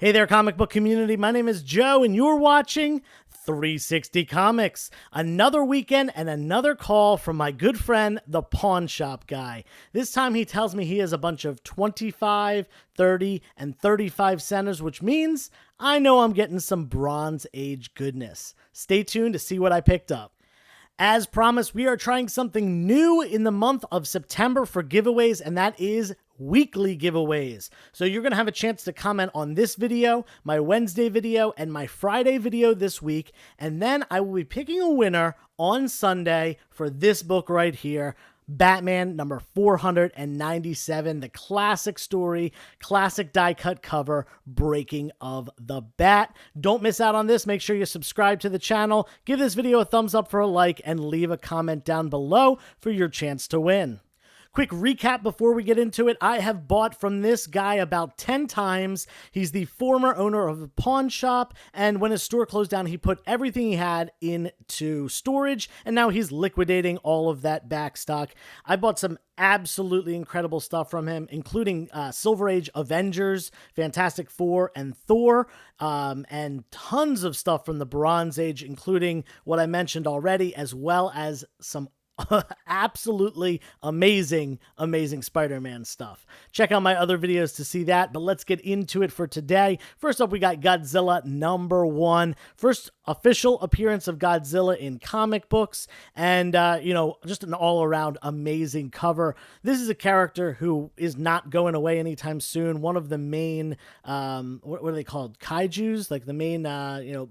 Hey there, comic book community. My name is Joe, and you're watching 360 Comics. Another weekend and another call from my good friend, the Pawn Shop Guy. This time he tells me he has a bunch of 25, 30, and 35 centers, which means I know I'm getting some Bronze Age goodness. Stay tuned to see what I picked up. As promised, we are trying something new in the month of September for giveaways, and that is weekly giveaways. So you're going to have a chance to comment on this video, my Wednesday video, and my Friday video this week, and then I will be picking a winner on Sunday for this book right here, Batman number 497, the classic story, classic die-cut cover, Breaking of the Bat. Don't miss out on this. Make sure you subscribe to the channel, give this video a thumbs up for a like, and leave a comment down below for your chance to win. Quick recap before we get into it. I have bought from this guy about 10 times. He's the former owner of a pawn shop, and when his store closed down, he put everything he had into storage, and now he's liquidating all of that back stock. I bought some absolutely incredible stuff from him, including Silver Age Avengers, Fantastic Four, and Thor, and tons of stuff from the Bronze Age, including what I mentioned already, as well as some absolutely amazing Spider-Man stuff. Check out my other videos to see that, but let's get into it for today. First up, we got Godzilla number 1. First official appearance of Godzilla in comic books, and, just an all-around amazing cover. This is a character who is not going away anytime soon. One of the main, what are they called? Kaijus? Like the main,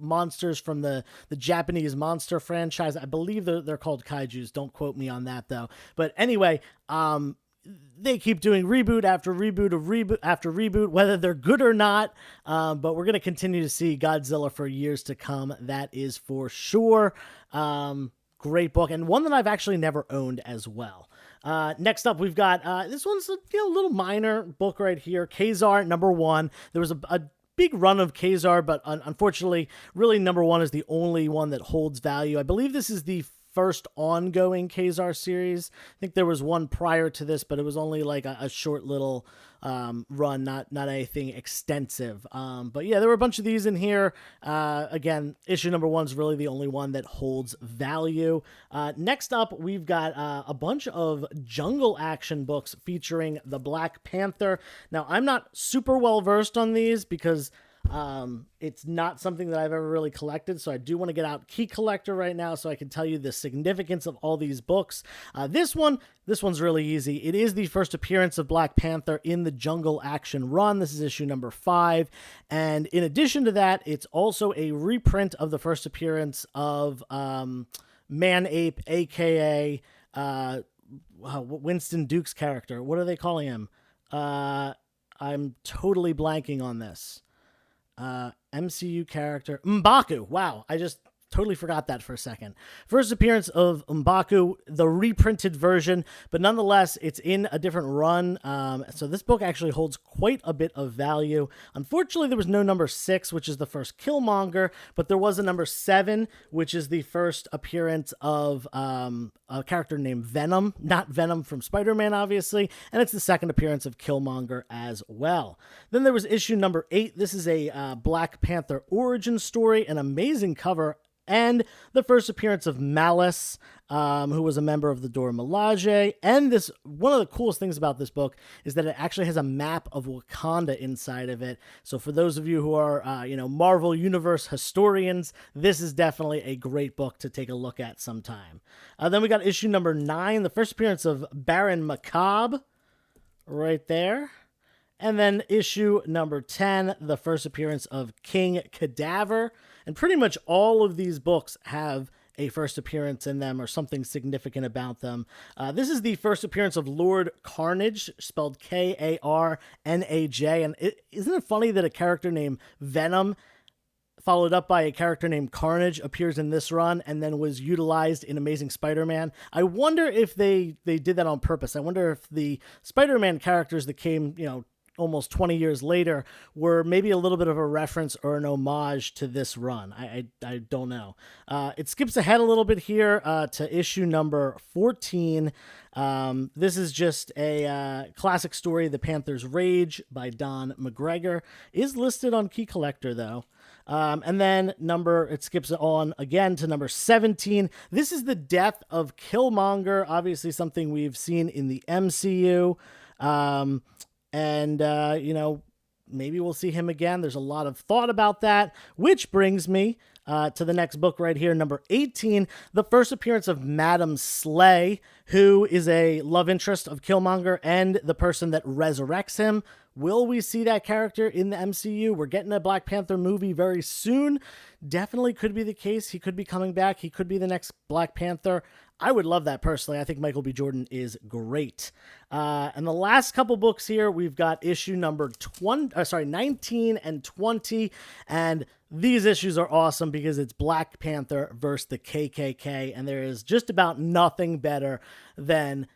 monsters from the Japanese monster franchise. I believe they're called Kaijus. Don't quote me on that though. But anyway, they keep doing reboot after reboot after reboot, whether they're good or not. But we're going to continue to see Godzilla for years to come. That is for sure. Great book, and one that I've actually never owned as well. Next up, we've got, this one's a little minor book right here. Kazar number 1. There was a big run of Kazar, but unfortunately, really number 1 is the only one that holds value. I believe this is the first ongoing Kazar series. I think there was one prior to this, but it was only like a short little run, not anything extensive. But yeah, there were a bunch of these in here. Again, issue number 1 is really the only one that holds value. Next up, we've got a bunch of jungle action books featuring the Black Panther. Now, I'm not super well versed on these because it's not something that I've ever really collected, so I do want to get out Key Collector right now so I can tell you the significance of all these books. This one's really easy. It is the first appearance of Black Panther in the Jungle Action run. This is issue number 5, and in addition to that, it's also a reprint of the first appearance of Man-Ape, aka Winston Duke's character. What are they calling him? I'm totally blanking on this. MCU character M'Baku. Wow, I just totally forgot that for a second. First appearance of M'Baku, the reprinted version, but nonetheless, it's in a different run. So this book actually holds quite a bit of value. Unfortunately, there was no number 6, which is the first Killmonger, but there was a number 7, which is the first appearance of a character named Venom, not Venom from Spider-Man, obviously, and it's the second appearance of Killmonger as well. Then there was issue number 8. This is a Black Panther origin story, an amazing cover, and the first appearance of Malice, who was a member of the Dora Milaje. And this, one of the coolest things about this book is that it actually has a map of Wakanda inside of it. So for those of you who are, Marvel Universe historians, this is definitely a great book to take a look at sometime. Then we got issue number 9, the first appearance of Baron Macabre, right there. And then issue number 10, the first appearance of King Cadaver. And pretty much all of these books have a first appearance in them or something significant about them. This is the first appearance of Lord Carnage, spelled Karnaj. And isn't it funny that a character named Venom, followed up by a character named Carnage, appears in this run and then was utilized in Amazing Spider-Man? I wonder if they did that on purpose. I wonder if the Spider-Man characters that came, almost 20 years later were maybe a little bit of a reference or an homage to this run. I don't know. It skips ahead a little bit here to issue number 14. This is just a classic story, The Panther's Rage by Don McGregor. Is listed on Key Collector, though. And then it skips on again to number 17. This is the death of Killmonger, obviously something we've seen in the MCU. Maybe we'll see him again. There's a lot of thought about that, which brings me to the next book right here, number 18, the first appearance of Madam Slay, who is a love interest of Killmonger and the person that resurrects him. Will we see that character in the MCU? We're getting a Black Panther movie very soon. Definitely could be the case. He could be coming back. He could be the next Black Panther. I would love that personally. I think Michael B. Jordan is great. And the last couple books here, we've got issue number 19 and 20. And these issues are awesome because it's Black Panther versus the KKK. And there is just about nothing better than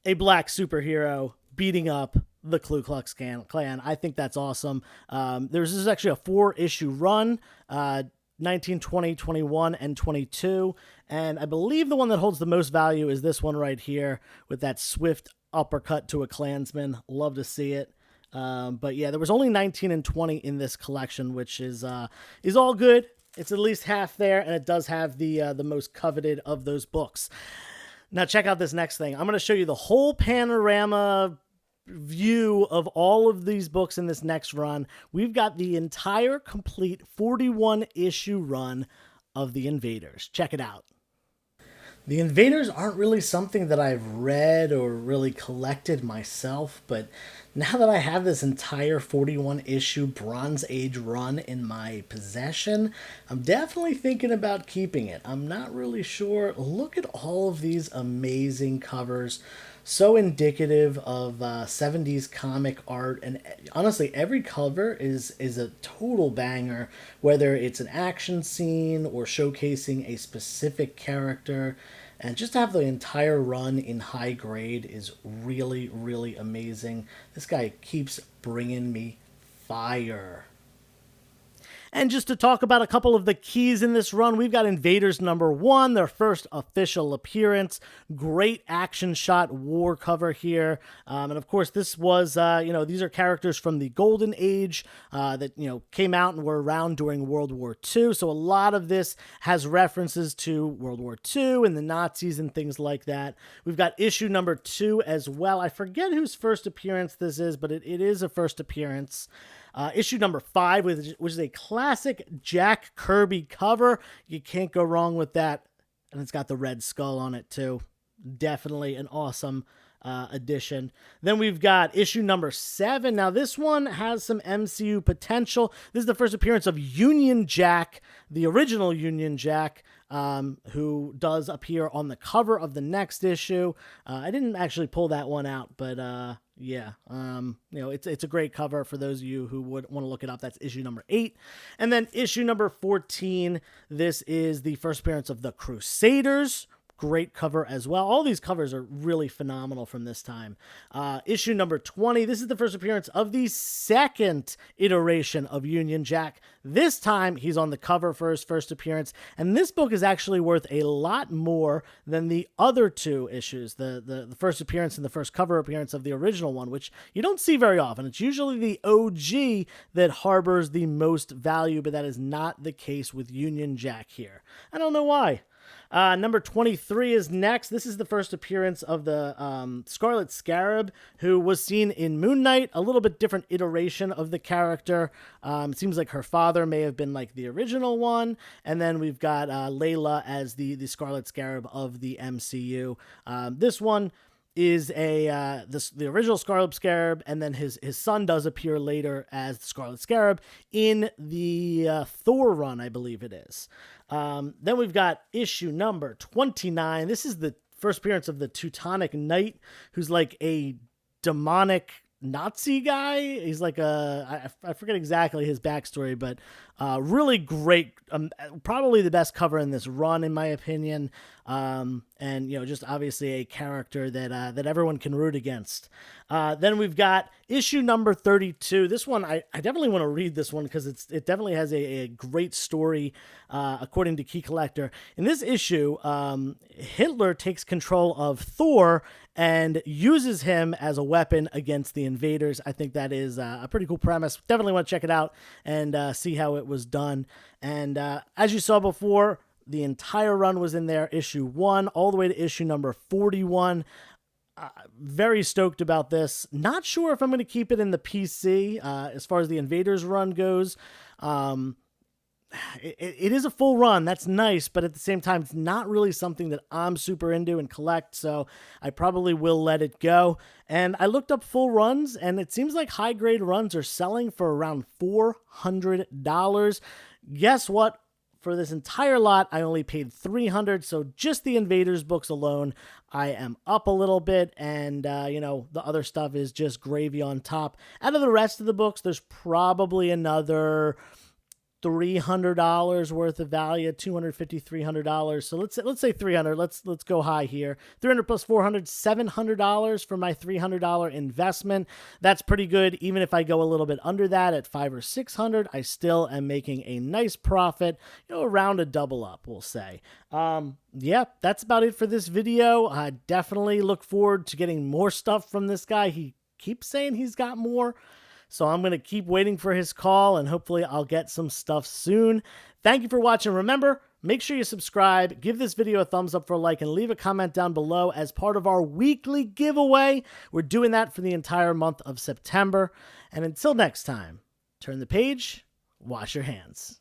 a black superhero beating up the Ku Klux Klan. I think that's awesome. This is actually a 4-issue run, 19, 20, 21, and 22. And I believe the one that holds the most value is this one right here with that swift uppercut to a Klansman. Love to see it. But yeah, there was only 19 and 20 in this collection, which is all good. It's at least half there, and it does have the most coveted of those books. Now check out this next thing. I'm going to show you the whole panorama view of all of these books in this next run. We've got the entire complete 41 issue run of the Invaders. Check it out. The Invaders aren't really something that I've read or really collected myself, but now that I have this entire 41 issue Bronze Age run in my possession, I'm definitely thinking about keeping it. I'm not really sure. Look at all of these amazing covers. So indicative of 70s comic art, and honestly every cover is a total banger, whether it's an action scene or showcasing a specific character. And just to have the entire run in high grade is really, really amazing. This guy keeps bringing me fire. And just to talk about a couple of the keys in this run, we've got Invaders number 1, their first official appearance. Great action shot war cover here. And of course, this was, these are characters from the Golden Age that, came out and were around during World War II. So a lot of this has references to World War II and the Nazis and things like that. We've got issue number 2 as well. I forget whose first appearance this is, but it is a first appearance. Issue number 5, which is a classic Jack Kirby cover. You can't go wrong with that. And it's got the Red Skull on it too. Definitely an awesome edition. Then we've got issue number 7. Now this one has some MCU potential. This is the first appearance of Union Jack, the original Union Jack, who does appear on the cover of the next issue. I didn't actually pull that one out, but yeah, it's a great cover for those of you who would want to look it up. That's issue number 8. And then issue number 14, this is the first appearance of the Crusaders. Great cover as well. All these covers are really phenomenal from this time. Issue number 20, this is the first appearance of the second iteration of Union Jack. This time, he's on the cover for his first appearance, and this book is actually worth a lot more than the other 2 issues, the first appearance and the first cover appearance of the original one, which you don't see very often. It's usually the OG that harbors the most value, but that is not the case with Union Jack here. I don't know why. Number 23 is next. This is the first appearance of the Scarlet Scarab, who was seen in Moon Knight, a little bit different iteration of the character. It seems like her father may have been like the original one. And then we've got Layla as the Scarlet Scarab of the MCU. This one is the original Scarlet Scarab, and then his son does appear later as the Scarlet Scarab in the Thor run, I believe it is. Then we've got issue number 29. This is the first appearance of the Teutonic Knight, who's like a demonic Nazi guy. He's like I forget exactly his backstory, but really great. Probably the best cover in this run, in my opinion. And just obviously a character that everyone can root against. Then we've got issue number 32. This one I definitely want to read this one because it definitely has a great story, according to Key Collector. In this issue, Hitler takes control of Thor and uses him as a weapon against the invaders. I think that is a pretty cool premise. Definitely want to check it out and see how it was done. And as you saw before, the entire run was in there, issue 1 all the way to issue number 41. Very stoked about this. Not sure if I'm going to keep it in the PC as far as the Invaders run goes. It is a full run. That's nice, but at the same time, it's not really something that I'm super into and collect, so I probably will let it go. And I looked up full runs, and it seems like high-grade runs are selling for around $400. Guess what? For this entire lot, I only paid $300, so just the Invaders books alone, I am up a little bit, and, the other stuff is just gravy on top. Out of the rest of the books, there's probably another $300 worth of value, $250, $300. So let's say 300. Let's go high here. 300 plus 400, $700 for my $300 investment. That's pretty good. Even if I go a little bit under that at 500 or 600, I still am making a nice profit, around a double up, we'll say. Yeah, that's about it for this video. I definitely look forward to getting more stuff from this guy. He keeps saying he's got more. So I'm going to keep waiting for his call, and hopefully I'll get some stuff soon. Thank you for watching. Remember, make sure you subscribe, give this video a thumbs up for a like, and leave a comment down below as part of our weekly giveaway. We're doing that for the entire month of September. And until next time, turn the page, wash your hands.